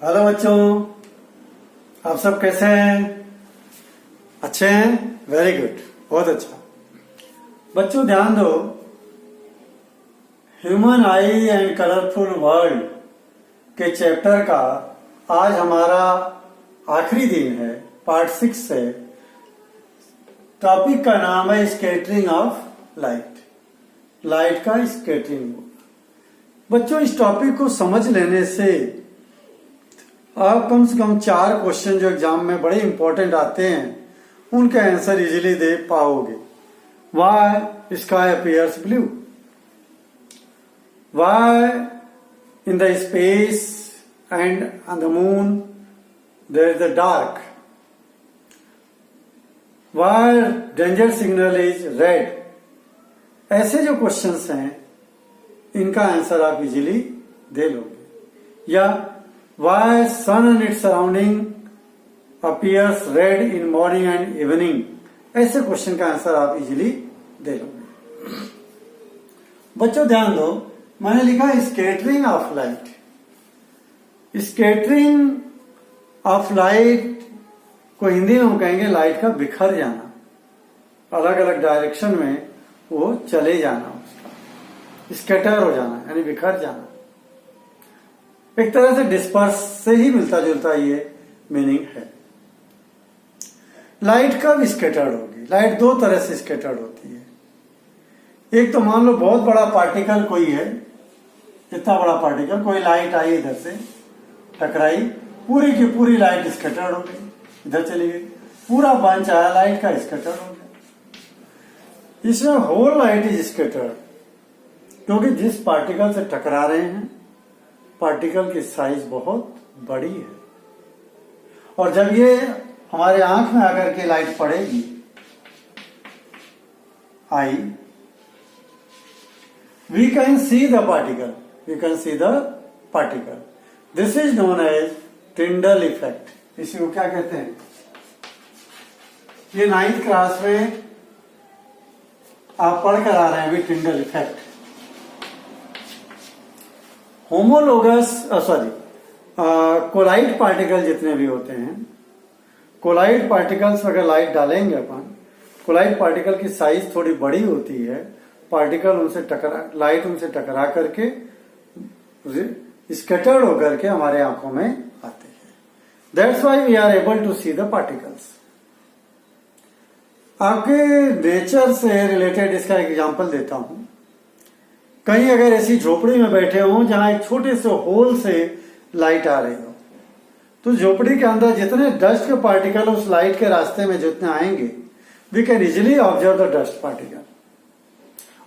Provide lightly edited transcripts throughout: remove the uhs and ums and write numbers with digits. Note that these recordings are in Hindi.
हेलो बच्चों, आप सब कैसे हैं? अच्छे हैं? वेरी गुड, बहुत अच्छा। बच्चों ध्यान दो, human I and colourful world के चैप्टर का आज हमारा आखिरी दिन है, पार्ट 6 है। टॉपिक का नाम है स्कैटरिंग ऑफ लाइट। लाइट का स्कैटरिंग। बच्चों इस टॉपिक को समझ लेने से आप कम से कम 4 क्वेश्चन जो एग्जाम में बड़े इंपॉर्टेंट आते हैं उनके आंसर इजीली दे पाओगे। Why sky appears blue, why in the space and on the moon there is the dark, why danger signal is red. ऐसे जो क्वेश्चंस हैं इनका आंसर आप इजीली दे लोगे। या why sun and its surrounding appears red in morning and evening, ऐसे क्वेश्चन का आंसर आप इजीली दे लोगे। बच्चों ध्यान दो, मैंने लिखा scattering of light. Scattering of light को हिंदी में हम कहेंगे लाइट का बिखर जाना, अलग अलग डायरेक्शन में वो चले जाना, उसका स्कैटर हो जाना यानी बिखर जाना। एक तरह से डिस्पर्स से ही मिलता जुलता ये मीनिंग है। लाइट कब स्कैटर्ड होगी? लाइट 2 तरह से स्कैटर्ड होती है। एक तो मान लो बहुत बड़ा पार्टिकल कोई है, इतना बड़ा पार्टिकल, कोई लाइट आई इधर से टकराई, पूरी की पूरी लाइट स्कैटर्ड हो गई, इधर चली गई, पूरा बंच आया लाइट का, स्कैटर्ड हो गया। इसमें होल लाइट इज स्कैटर्ड, क्योंकि जिस पार्टिकल से टकरा रहे हैं पार्टिकल की साइज बहुत बड़ी है, और जब ये हमारे आंख में आकर के लाइट पड़ेगी, I, we can see the particle, we can see the particle. This is known as Tyndall effect. इसी को क्या कहते हैं? ये 9th क्लास में आप पढ़कर आ रहे हैं अभी, Tyndall effect. Homologous colloid particle जितने भी होते हैं, कोलाइड पार्टिकल्स अगर लाइट डालेंगे अपन, कोलाइड पार्टिकल की साइज थोड़ी बड़ी होती है, पार्टिकल उनसे लाइट उनसे टकरा करके स्कैटर्ड होकर के हमारे आंखों में आते हैं। That's why we are able to see the particles. आपके नेचर से रिलेटेड इसका एग्जांपल देता हूं। कहीं अगर ऐसी झोपड़ी में बैठे हो जहां एक छोटे से होल से लाइट आ रही हो, तो झोपड़ी के अंदर जितने डस्ट के पार्टिकल उस लाइट के रास्ते में जितने आएंगे, we can easily observe the dust particle.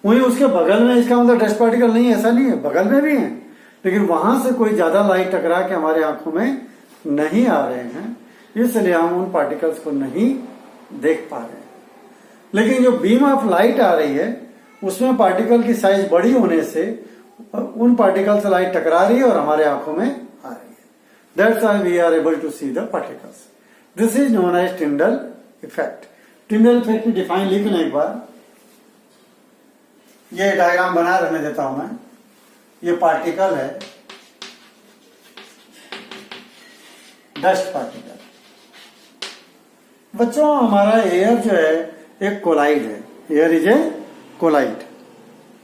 वहीं उसके बगल में, इसका मतलब डस्ट पार्टिकल नहीं, ऐसा नहीं है, बगल में भी है, लेकिन वहां से कोई ज्यादा लाइट टकरा के हमारे आंखों में नहीं आ रहे हैं, इसलिए हम उन पार्टिकल्स को नहीं देख पा रहे हैं। लेकिन जो बीम ऑफ लाइट आ रही है उसमें पार्टिकल की साइज बड़ी होने से उन पार्टिकल से लाइट टकरा रही है और हमारे आंखों में आ रही है। That's why we are able to see the particles. This is known as Tyndall effect. Tyndall effect की डिफाइन लिख लें एक बार। ये डायग्राम बना रहने देता हूं मैं। ये पार्टिकल है, डस्ट पार्टिकल। बच्चों हमारा एयर जो है एक कोलाइड है। Air is a colloid.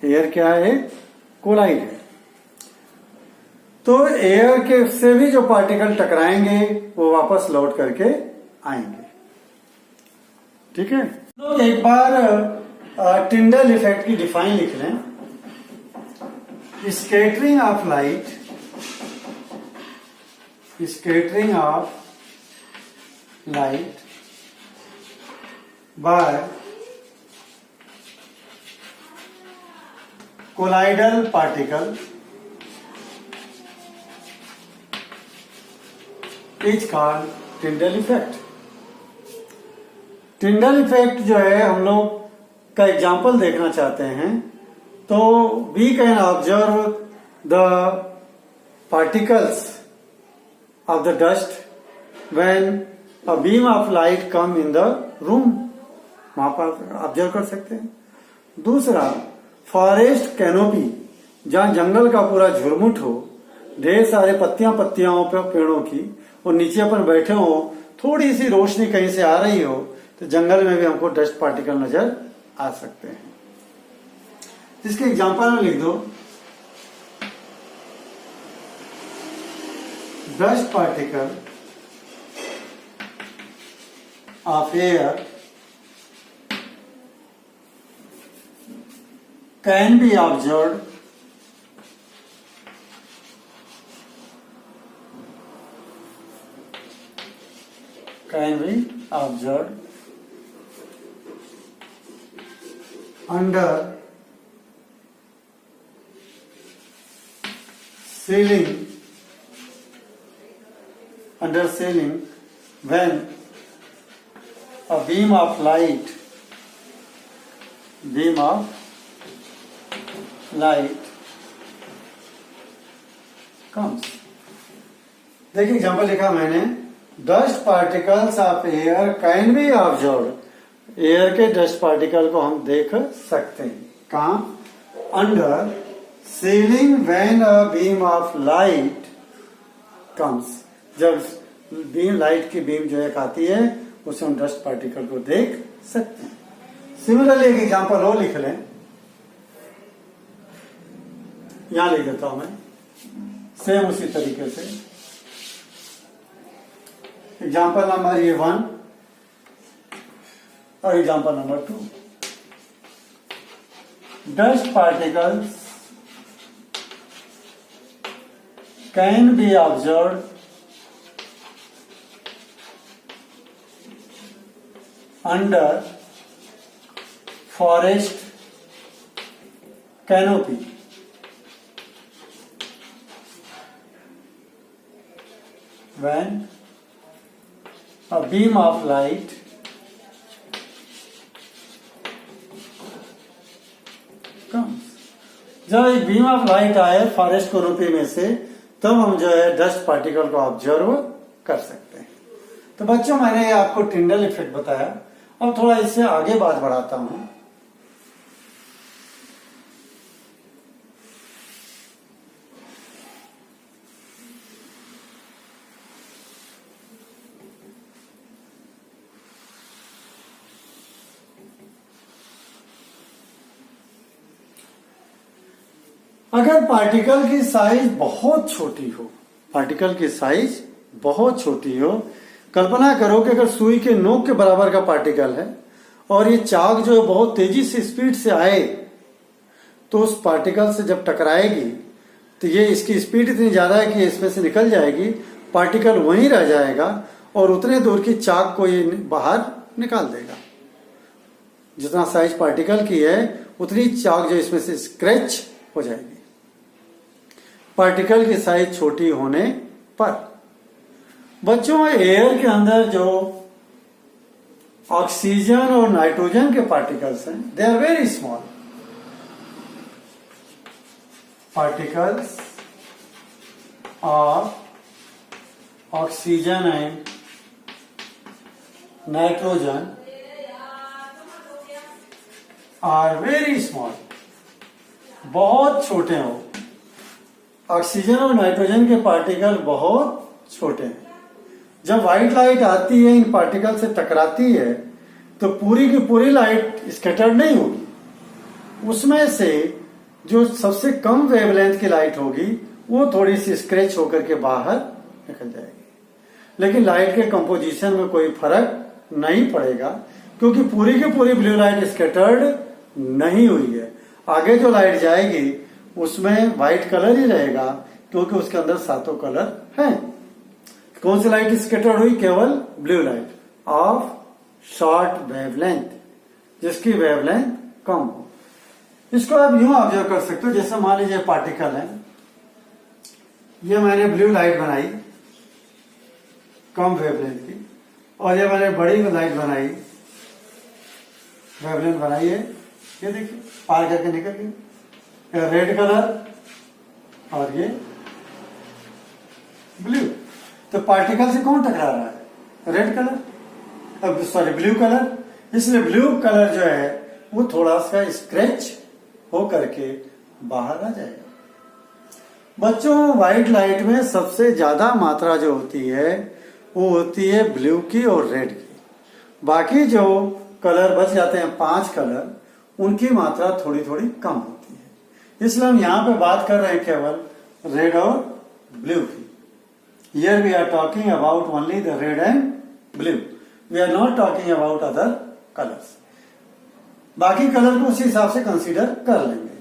Air क्या है? कोलाइड है। तो एयर के से भी जो पार्टिकल टकराएंगे वो वापस लौट करके आएंगे। ठीक है, तो एक बार टिंडल इफेक्ट की डिफाइन लिख लें। Scattering of light, scattering of light by colloidal particle is called Tyndall effect। Tyndall effect जो है हम लोग का एग्जाम्पल देखना चाहते हैं, तो we can observe the particles of the dust when a beam of light come in the room, वहां पर ऑब्जर्व कर सकते हैं। दूसरा, फॉरेस्ट कैनोपी, जहां जंगल का पूरा झुरमुट हो, ढेर सारे पत्तियां पे पेड़ों की, और नीचे अपन बैठे हो, थोड़ी सी रोशनी कहीं से आ रही हो तो जंगल में भी हमको डस्ट पार्टिकल नजर आ सकते हैं। इसके एग्जांपल में लिख दो, dust particle of air can be observed under ceiling when a beam of light comes। देखिए एग्जाम्पल लिखा मैंने, dust particles of air can be observed, air के डस्ट पार्टिकल को हम देख सकते हैं। कहां? Under ceiling when a beam of light comes, जब बीम, लाइट की बीम जो एक आती है उससे हम डस्ट पार्टिकल को देख सकते हैं। सिमिलरली एक एग्जांपल और लिख लें, यहां लिख देता हूं मैं, सेम उसी तरीके से। एग्जाम्पल नंबर ये 1 और example number 2। Dust particles can be observed under forest canopy when a beam of light comes। जब एक बीम ऑफ लाइट आए फॉरेस्ट कैनोपी में से, तब हम जो है डस्ट पार्टिकल को ऑब्जर्व कर सकते हैं। तो बच्चों, मैंने आपको टिंडल इफेक्ट बताया, अब थोड़ा इससे आगे बात बढ़ाता हूं। अगर पार्टिकल की साइज बहुत छोटी हो, कल्पना करो कि अगर सुई के नोक के बराबर का पार्टिकल है और ये चाक जो है बहुत तेजी से स्पीड से आए, तो उस पार्टिकल से जब टकराएगी तो ये, इसकी स्पीड इतनी ज्यादा है कि इसमें से निकल जाएगी, पार्टिकल वहीं रह जाएगा और उतने दूर की चाक को ये बाहर निकाल देगा। जितना साइज पार्टिकल की है उतनी चाक जो इसमें से स्क्रैच हो जाएगी। पार्टिकल की साइज छोटी होने पर, बच्चों, एयर के अंदर जो ऑक्सीजन और नाइट्रोजन के पार्टिकल्स हैं, they are very small. Particles of oxygen and nitrogen are very small, बहुत छोटे हो। ऑक्सीजन और नाइट्रोजन के पार्टिकल बहुत छोटे हैं। जब व्हाइट लाइट आती है, इन पार्टिकल से टकराती है, तो पूरी की पूरी लाइट स्कैटर्ड नहीं होगी। उसमें से जो सबसे कम वेवलेंथ की लाइट होगी वो थोड़ी सी स्क्रैच होकर के बाहर निकल जाएगी। लेकिन लाइट के कंपोजिशन में कोई फर्क नहीं पड़ेगा, क्योंकि पूरी की पूरी ब्लू लाइट स्कैटर्ड नहीं हुई है। आगे जो लाइट जाएगी उसमें व्हाइट कलर ही रहेगा, क्योंकि उसके अंदर सातों कलर हैं। कौन सी लाइट स्कैटर्ड हुई? केवल blue light of short wavelength, जिसकी वेवलेंथ कम हो। इसको आप यूं ऑब्जर्व कर सकते हो, जैसे मान लीजिए पार्टिकल है, ये मैंने ब्लू लाइट बनाई कम वेवलेंथ की, और ये मैंने बड़ी लाइट बनाई, वेवलेंथ बनाई है, ये देखिए पार करके निकल गई। रेड कलर और ये ब्लू, तो पार्टिकल से कौन टकरा रहा है? रेड कलर, अब सॉरी ब्लू कलर। इसलिए ब्लू कलर जो है वो थोड़ा सा स्क्रैच हो करके बाहर आ जाएगा। बच्चों व्हाइट लाइट में सबसे ज्यादा मात्रा जो होती है वो होती है ब्लू की और रेड की। बाकी जो कलर बच जाते हैं 5 कलर, उनकी मात्रा थोड़ी थोड़ी कम होती है। इसलिए हम यहाँ पे बात कर रहे हैं केवल रेड और ब्लू की। Here we are talking about only the red and blue. We are not talking about other colors. बाकी कलर को उसी हिसाब से कंसीडर कर लेंगे।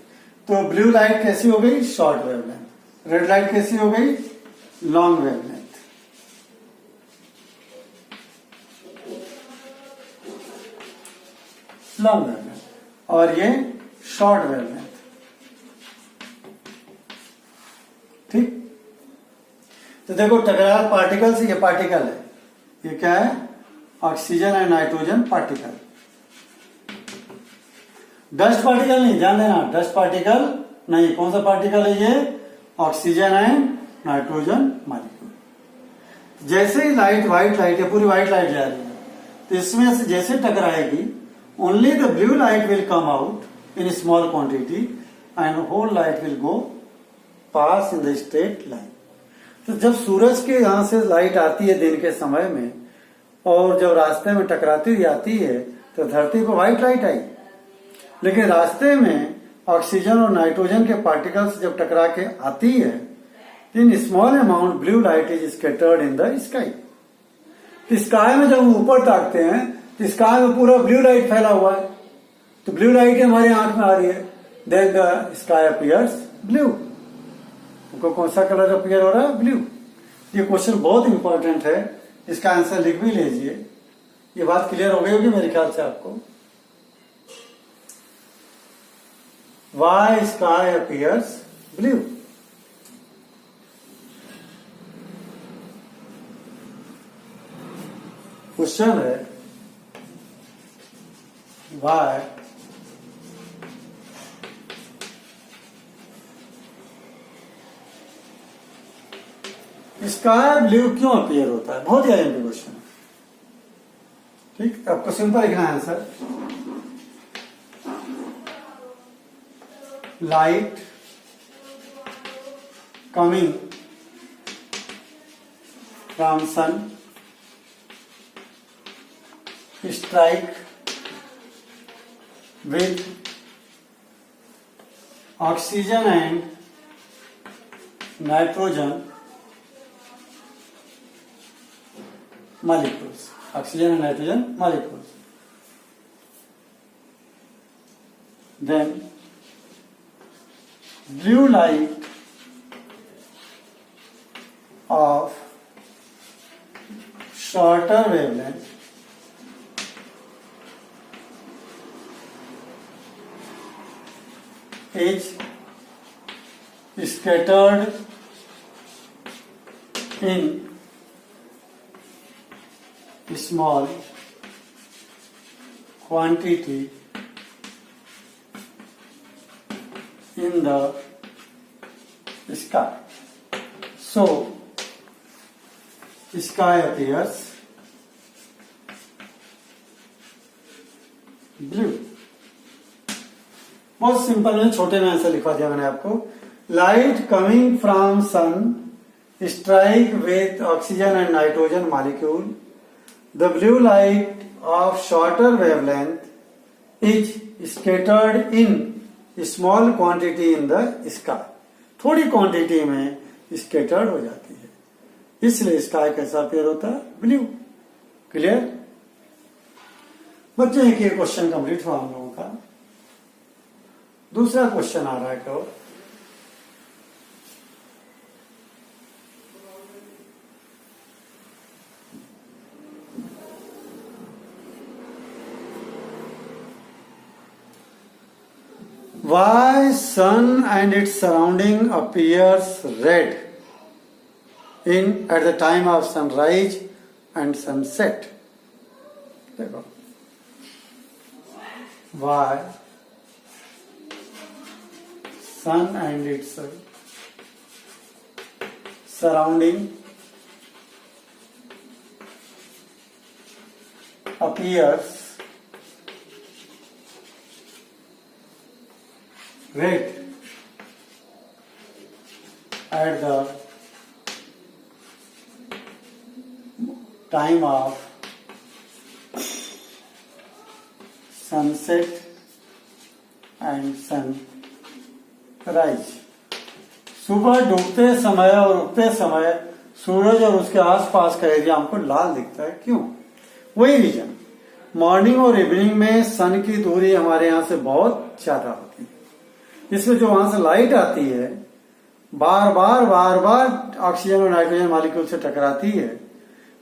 तो ब्लू लाइट कैसी हो गई? Short wavelength. रेड लाइट कैसी हो गई? Long wavelength. Long wavelength. और ये शॉर्ट वेवलेंथ। ठीक। तो देखो टकरार पार्टिकल से, ये पार्टिकल है, ये क्या है? Oxygen and nitrogen particle. Dust particle नहीं, ध्यान देना, डस्ट पार्टिकल नहीं। कौन सा पार्टिकल है ये? Oxygen and nitrogen molecule. जैसे ही लाइट, व्हाइट लाइट है, पूरी व्हाइट लाइट जा रही है, तो इसमें से जैसे टकराएगी, only the blue light will come out in small quantity and whole light will go pass in the straight line. तो जब सूरज के यहां से लाइट आती है दिन के समय में, और जब रास्ते में टकराती हुई आती है, तो धरती पर व्हाइट लाइट आई, लेकिन रास्ते में ऑक्सीजन और नाइट्रोजन के पार्टिकल्स जब टकरा के आती है, in small amount blue light is scattered in the sky. Sky में जब हम ऊपर ताकते हैं तो स्काई में पूरा ब्लू लाइट फैला हुआ है, तो ब्लू लाइट हमारी आंख में आ रही है, then the sky appears blue. उनको कौन सा कलर अपीयर हो रहा है? ब्लू। ये क्वेश्चन बहुत इंपॉर्टेंट है, इसका आंसर लिख भी लीजिए। ये बात क्लियर हो गई होगी मेरे ख्याल से आपको। Why sky appears blue? Question है why स्काई ब्लू क्यों अपीयर होता है? बहुत ही आइडेंटिटी क्वेश्चन है। ठीक, आपको सिंपल लिखना है answer. Light coming from sun strike with oxygen and nitrogen molecules, oxygen and nitrogen molecules. Then blue light of shorter wavelength is scattered in small quantity in the sky. So, sky appears blue. बहुत सिंपल है, छोटे में आंसर लिखवा दिया मैंने आपको। Light coming from sun strike with oxygen and nitrogen molecule. The blue light of shorter wavelength is scattered in small quantity in the sky. थोड़ी क्वांटिटी में स्केटर्ड हो जाती है, इसलिए स्काई कैसा अपीयर होता है? ब्लू। क्लियर? बच्चों एक ये क्वेश्चन कंप्लीट हुआ हम लोगों का। दूसरा क्वेश्चन आ रहा है क्या? Why sun and its surrounding appears red at the time of sunrise and sunset? देखो, why sun and its surrounding appears red at the time of sunset and sunrise. सुबह डूबते समय और उगते समय सूरज और उसके आसपास का एरिया हमको लाल दिखता है, क्यों? वही रीजन, मॉर्निंग और इवनिंग में सन की दूरी हमारे यहाँ से बहुत ज्यादा होती है, इसमें जो वहां से लाइट आती है बार बार ऑक्सीजन और नाइट्रोजन मॉलिक्यूल से टकराती है.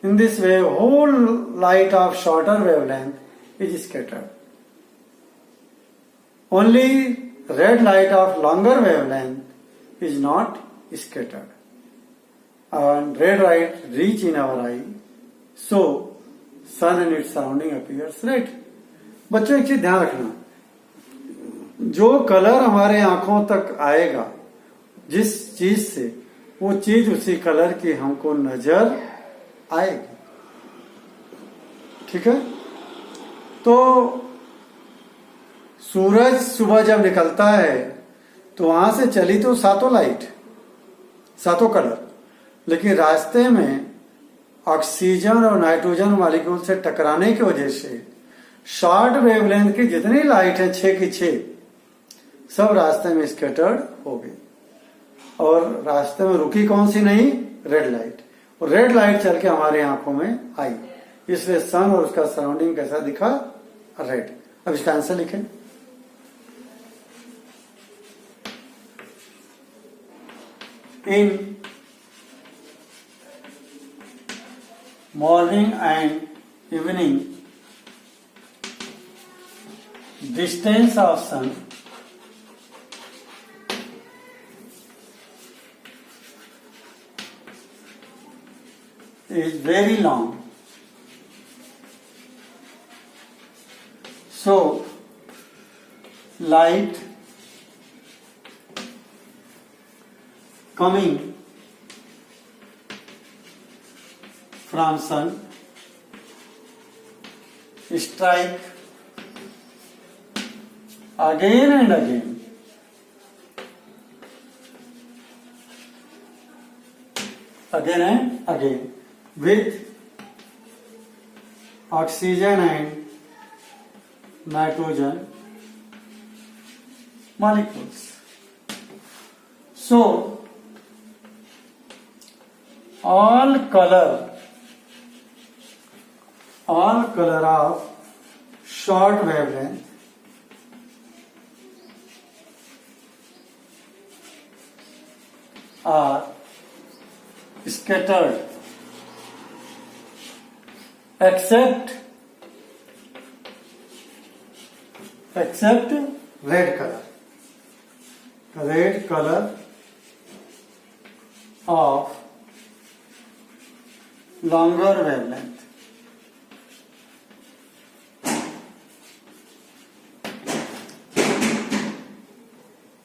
In this way whole light of shorter wavelength is scattered. Only red light of longer wavelength is not scattered, and red light reach in our eye, so sun and its surrounding appears red. बच्चों एक चीज ध्यान रखना, जो कलर हमारे आंखों तक आएगा जिस चीज से, वो चीज उसी कलर की हमको नजर आएगी. ठीक है? तो सूरज सुबह जब निकलता है तो वहां से चली तो सातों लाइट, सातों कलर, लेकिन रास्ते में ऑक्सीजन और नाइट्रोजन मॉलिक्यूल से टकराने की वजह से शॉर्ट वेवलेंथ की जितनी लाइट है 6 की 6 सब रास्ते में स्कैटर्ड हो गई, और रास्ते में रुकी कौन सी नहीं? Red light. और रेड लाइट चल के हमारे आंखों में आई, इसलिए सन और उसका सराउंडिंग कैसा दिखा? रेड. अब इसका आंसर लिखें. In morning and evening, distance of sun is very long. So, light coming from sun strike again and again with oxygen and nitrogen molecules. So all color of short wavelength are scattered except red color. Red color of longer wavelength.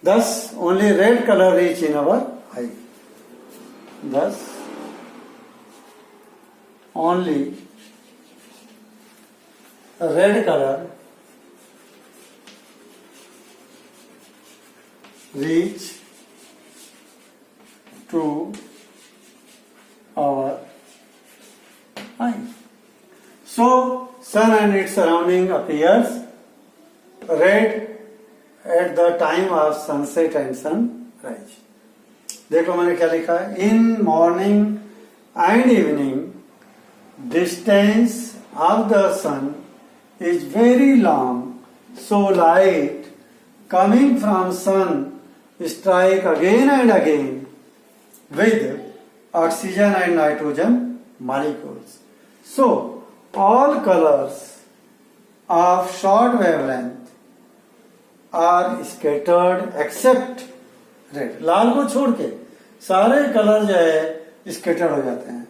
Thus, only red color reach in our eye. Thus, only red color reach to our eye. So, sun and its surrounding appears red at the time of sunset and sunrise. देखो मैंने क्या लिखा है? In morning and evening, distance of the sun is very long, so light coming from sun strike again and again with oxygen and nitrogen molecules. So, all colors of short wavelength are scattered except red. लाल को छोड़ के सारे कलर जो है स्कैटर्ड हो जाते हैं.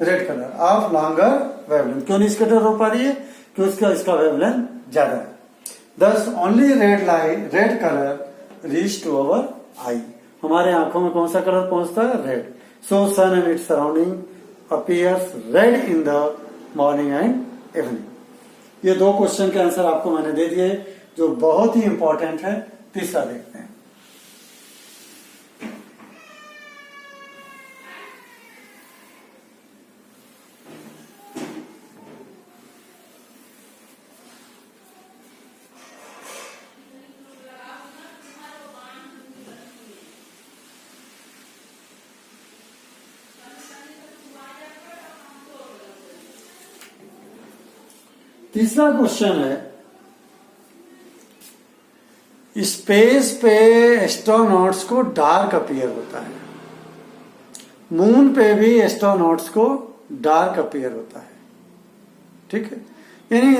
Red colour of longer wavelength क्यों नहीं स्कैटर हो पा रही है? क्योंकि इसका वेवलेंथ ज्यादा है. Thus only red color reach to our eye. हमारे आंखों में कौन सा कलर पहुंचता है? Red. So sun and its surrounding appears red in the morning and evening. ये दो क्वेश्चन के आंसर आपको मैंने दे दिए जो बहुत ही इंपॉर्टेंट है. तीसरा देखते हैं. तीसरा क्वेश्चन है, स्पेस पे एस्ट्रोनॉट्स को डार्क अपीयर होता है, मून पे भी एस्ट्रोनॉट्स को डार्क अपीयर होता है, ठीक है। यानी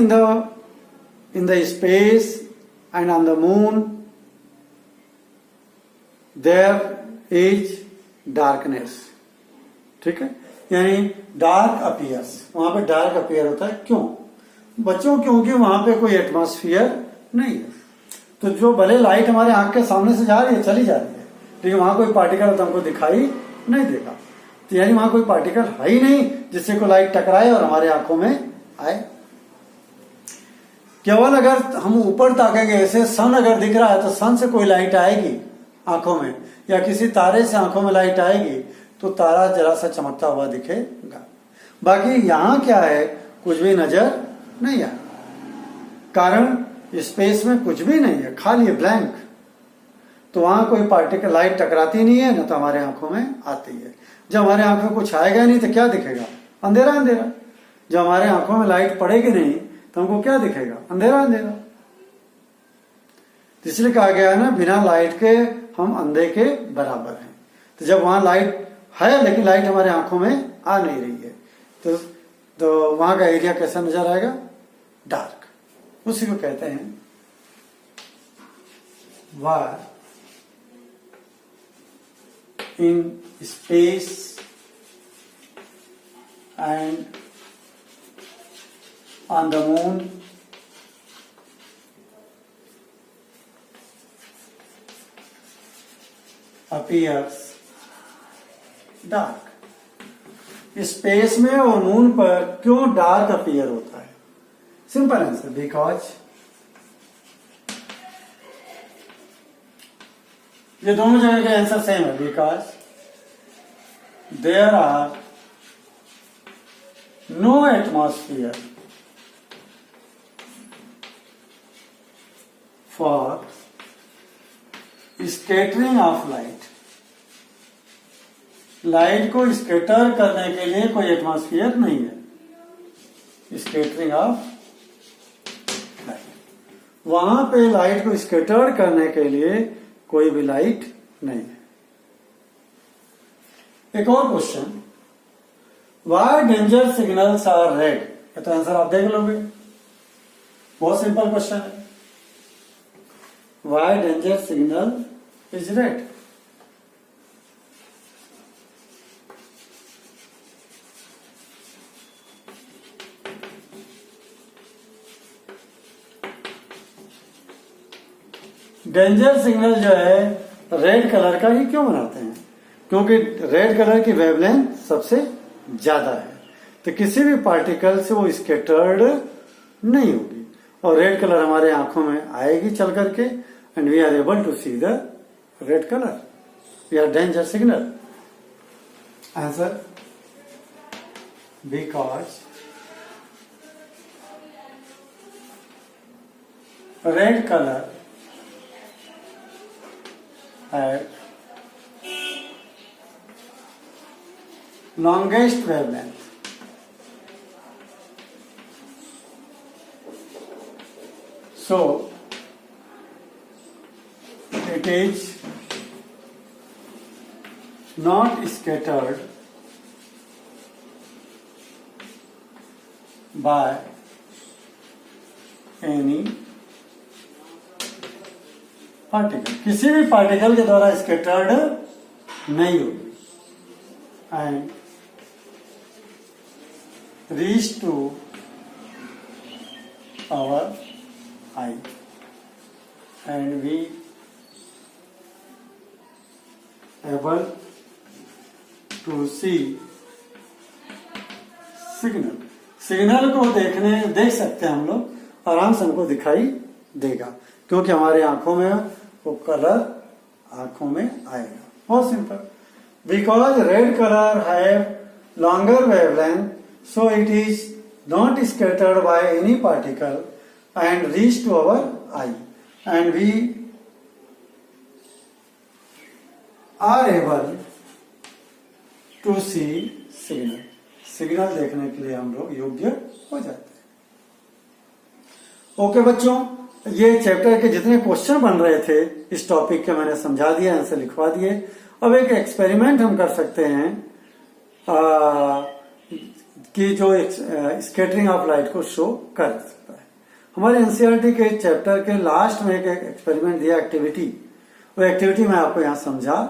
in the space and on the moon there is darkness, ठीक है। यानी डार्क अपीयर्स, वहां पे डार्क अपीयर होता है। क्यों बच्चों? क्योंकि वहां पे कोई एटमॉस्फेयर नहीं है। तो जो भले लाइट हमारे आंख के सामने से जा रही है, चली जा रही है, लेकिन वहां कोई पार्टिकल तो हमको दिखाई नहीं देगा। तो यानी वहां कोई पार्टिकल है ही नहीं जिससे कोई लाइट टकराए और हमारे आंखों में आए। केवल अगर हम ऊपर ताकेंगे, ऐसे सन अगर दिख रहा है तो सन से कोई लाइट आएगी आंखों में, या किसी तारे से आंखों में लाइट आएगी तो तारा जरा सा चमकता हुआ दिखेगा। बाकी यहां क्या है, कुछ भी नजर नहीं आया। कारण स्पेस में कुछ भी नहीं है, खाली ब्लैंक। तो वहां कोई पार्टिकल लाइट टकराती नहीं है, न तो हमारे आंखों में आती है। जब हमारे आंखों में कुछ आएगा नहीं तो क्या दिखेगा? अंधेरा अंधेरा। जब हमारे आंखों में लाइट पड़ेगी नहीं तो हमको क्या दिखेगा? अंधेरा अंधेरा। इसलिए कहा गया है ना, बिना लाइट के हम अंधे के बराबर हैं। तो जब वहां लाइट है लेकिन लाइट हमारे आंखों में आ नहीं रही है, तो वहां का एरिया कैसा नजर आएगा? डार्क। उसी को कहते हैं war in space and on the moon appears dark. Space में और मून पर क्यों डार्क अपीयर होता है? सिंपल आंसर, बिकॉज ये दोनों जगह के आंसर सेम है। Because there are no atmosphere for scattering of light. Light को स्कैटर करने के लिए कोई एटमॉस्फियर नहीं है। स्कैटरिंग ऑफ लाइट, वहां पे लाइट को स्कैटर करने के लिए कोई भी लाइट नहीं है। एक और question, why danger signals are red? ये तो आंसर आप देख लोगे, बहुत सिंपल क्वेश्चन है। Why danger signal is red? Danger signal जो है रेड कलर का ही क्यों बनाते हैं? क्योंकि रेड कलर की वेवलेंथ सबसे ज्यादा है, तो किसी भी पार्टिकल से वो स्कैटर्ड नहीं होगी और रेड कलर हमारे आंखों में आएगी चल करके, and we are able to see the red colour. We are danger signal. Answer, because red colour at longest wavelength. So it is not scattered by any particle, किसी भी पार्टिकल के द्वारा स्कैटर्ड नहीं होगी, and reach to our eye, and we able to see signal. Signal को देख सकते हैं हम लोग, आराम से हमको दिखाई देगा क्योंकि हमारे आंखों में वो कलर आंखों में आएगा। बहुत simple, because red colour have longer wavelength, so it is not scattered by any particle and reach to our eye, and we are able to see signal. Signal देखने के लिए हम लोग योग्य हो जाते हैं। ओके बच्चों, ये चैप्टर के जितने क्वेश्चन बन रहे थे इस टॉपिक के मैंने समझा दिया, आंसर लिखवा दिए। अब एक एक्सपेरिमेंट हम कर सकते हैं कि जो स्कैटरिंग ऑफ लाइट को शो कर सकता है। हमारे एनसीईआरटी के चैप्टर के लास्ट में एक एक्सपेरिमेंट दिया, एक्टिविटी। वो एक्टिविटी मैं आपको यहां समझा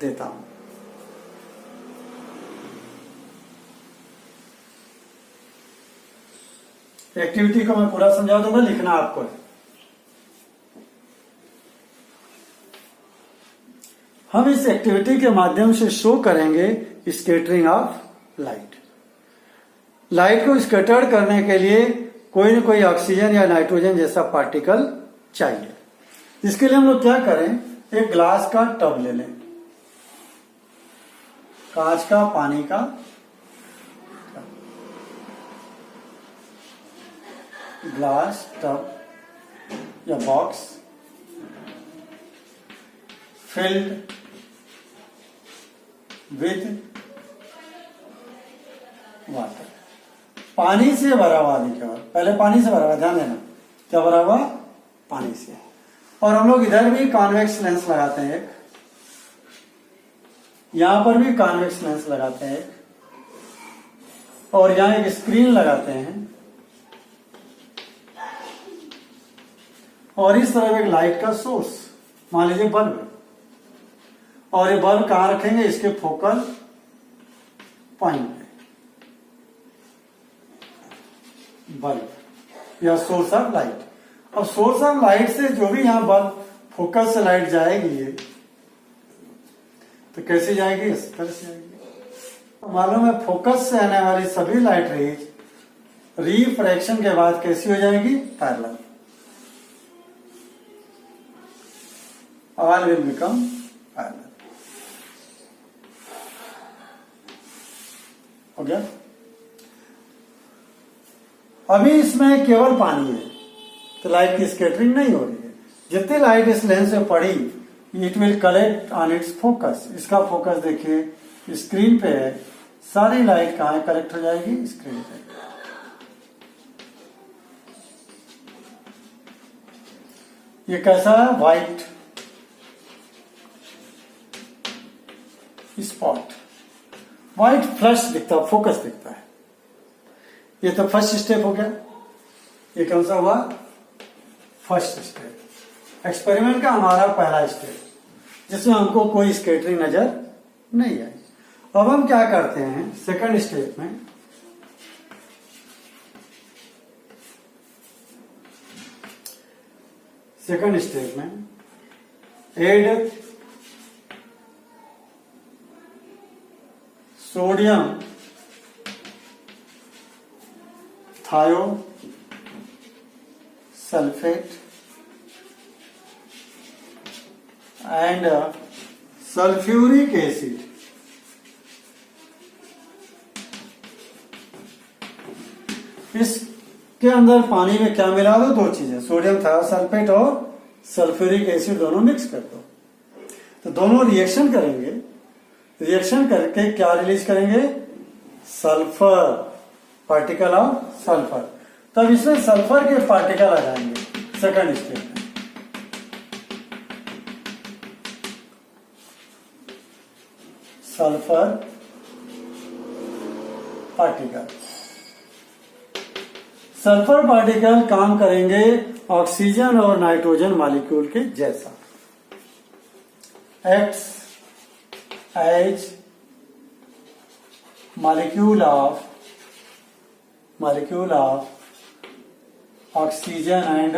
देता हूं। एक्टिविटी को मैं पूरा समझा दूंगा, लिखना आपको है। हम इस एक्टिविटी के माध्यम से शो करेंगे स्कैटरिंग ऑफ लाइट। लाइट को स्कैटर्ड करने के लिए कोई न कोई ऑक्सीजन या नाइट्रोजन जैसा पार्टिकल चाहिए। इसके लिए हम लोग क्या करें, एक ग्लास का टब ले लें, कांच का, पानी का ग्लास टब या बॉक्स फिल्ड विद वाटर। पानी से भरा हुआ केवल, पहले पानी से भरा हुआ, ध्यान देना, क्या भरा हुआ, पानी से। और हम लोग इधर भी कॉन्वेक्स लेंस लगाते हैं एक, यहां पर भी कॉन्वेक्स लेंस लगाते हैं एक, और यहां एक स्क्रीन लगाते हैं, और इस तरफ एक लाइट का सोर्स, मान लीजिए बल्ब। और ये बल्ब कहां रखेंगे, इसके फोकल पॉइंट पे, बल्ब या सोर्स ऑफ लाइट। अब सोर्स ऑफ लाइट से जो भी यहां बल्ब फोकस से लाइट जाएगी, ये तो कैसे जाएगी, इस तरह से जाएगी। मालूम है फोकस से आने वाली सभी लाइट रेज रिफ्रैक्शन के बाद कैसी हो जाएगी, parallel. All will become parallel. हो गया। अभी इसमें केवल पानी है तो लाइट की स्कैटरिंग नहीं हो रही है। जितनी लाइट इस लेंस में पड़ी, it will collect on it's focus. इसका फोकस देखिए स्क्रीन पे है, सारी लाइट कहां कलेक्ट हो जाएगी, स्क्रीन पे। ये कैसा है, व्हाइट स्पॉट, व्हाइट फ्लश दिखता है, फोकस दिखता है। ये तो फर्स्ट स्टेप हो गया। ये कौन सा हुआ, फर्स्ट स्टेप। एक्सपेरिमेंट का हमारा पहला स्टेप, जिसमें हमको कोई स्कैटरिंग नजर नहीं आई। अब हम क्या करते हैं, सेकंड स्टेप में एड सोडियम थायो सल्फेट एंड सल्फ्यूरिक एसिड। इसके अंदर पानी में क्या मिला दो, दो चीजें, सोडियम थायोसल्फेट और सल्फ्यूरिक एसिड, दोनों मिक्स कर दो। तो दोनों रिएक्शन करेंगे, रिएक्शन करके क्या रिलीज करेंगे, सल्फर, पार्टिकल ऑफ सल्फर। तब इसमें सल्फर के पार्टिकल आ जाएंगे सेकंड स्टेप में। सल्फर पार्टिकल, सल्फर पार्टिकल काम करेंगे ऑक्सीजन और नाइट्रोजन मॉलिक्यूल के जैसा, acts as molecule of oxygen and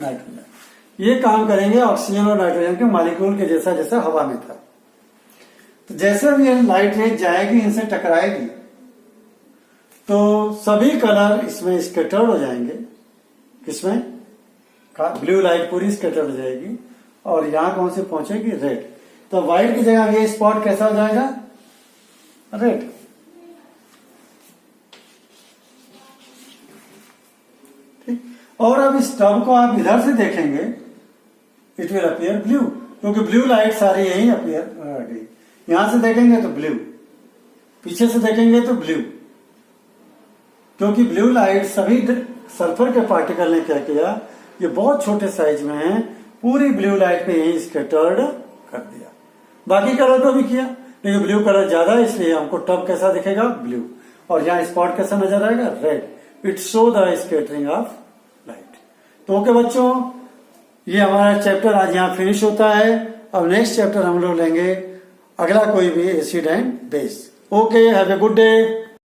nitrogen. ये काम करेंगे ऑक्सीजन और नाइट्रोजन के मॉलिक्यूल के जैसा, जैसा हवा में था। तो जैसे भी लाइट रेज जाएगी, इनसे टकराएगी, तो सभी कलर इसमें स्कैटर्ड हो जाएंगे। किसमें, ब्लू लाइट पूरी स्कैटर्ड हो जाएगी, और यहां कौन से पहुंचेगी, रेड। तो व्हाइट की जगह ये स्पॉट कैसा हो जाएगा, रेड। ठीक। और अब इस टब को आप इधर से देखेंगे, इट विल अपीयर ब्लू, क्योंकि ब्लू लाइट सारी यही अपीयर गई। यहां से देखेंगे तो ब्लू, पीछे से देखेंगे तो ब्लू, क्योंकि ब्लू लाइट सभी सल्फर के पार्टिकल ने क्या किया, ये बहुत छोटे साइज में है, पूरी ब्लू लाइट पे यही स्कैटर्ड कर दिया। बाकी कलर को भी किया, लेकिन ब्लू कलर ज्यादा है इसलिए हमको टब कैसा दिखेगा, ब्लू, और यहाँ स्पॉट कैसा नजर आएगा, red. It show the scattering of light. तो ओके बच्चों, ये हमारा चैप्टर आज यहाँ फिनिश होता है। अब नेक्स्ट चैप्टर हम लोग लेंगे अगला कोई भी acid and base. Okay, have a good day.